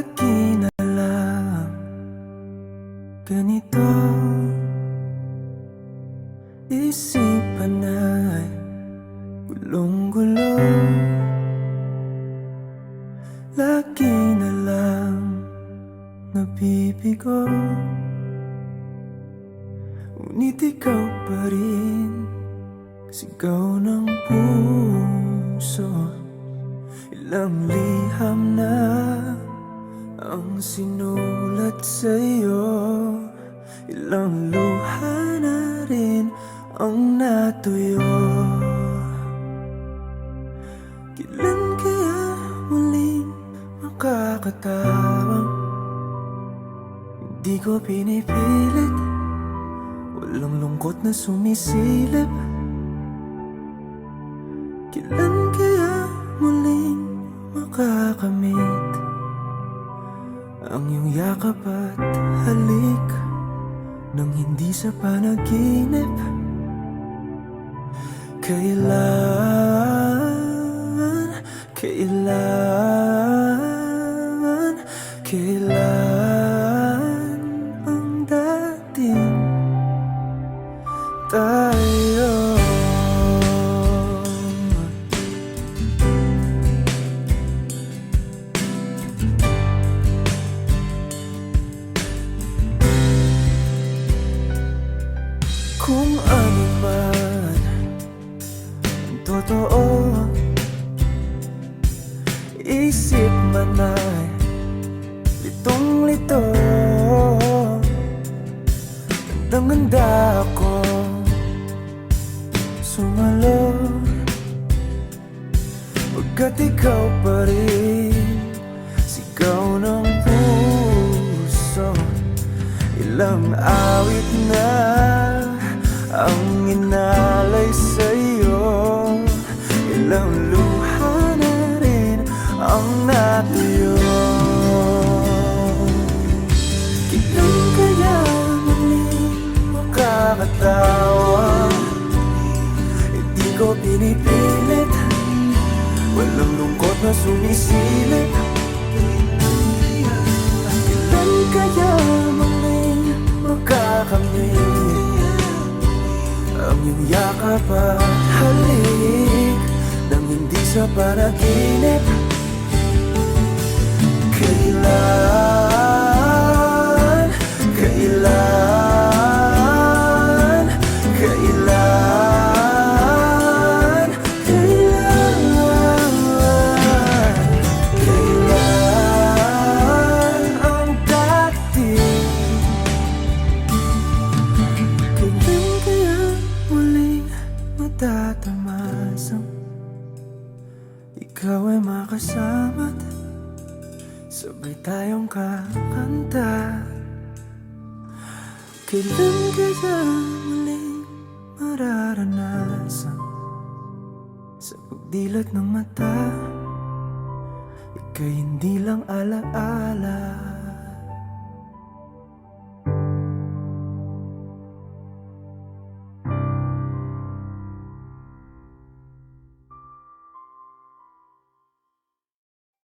Lagi na lang ganito, isipan ay gulong-gulo. Lagi na lang nabibigo, ngunit ikaw pa rin sigaw ng puso. Ilang liham na ang sinulat sa'yo, ilang luha na rin ang natuyo. Kailan kaya muling makakatawang hindi ko pinipilit, walang lungkot na sumisilip? Kailan kaya muling makakamit ang iyong yakap at halik nang hindi sa panaginip? Kailan ang dating tayo? Kung ano man ang totoo, isip man ay litong-lito. Gandang-ganda ako sumalo, pagkat ikaw pa rin sigaw ng puso. Ilang awit na ang inalay sa'yo, ilang luha na rin ang natuyo. Kailan kaya muling makakatawa? Hindi ko pinipilit, walang lungkot na sumisilip. Kailan kaya muling makakamit ang iyong yakap at halik nang hindi sa panaginip? Kailan, kailan, kailan, kailan, kailan ang dating? Kailan kaya muling matatamasang ikaw ay makasama't sabay tayong kakanta? Kailan kaya muling mararanasan sa pagdilat ng mata ika'y hindi lang alaala?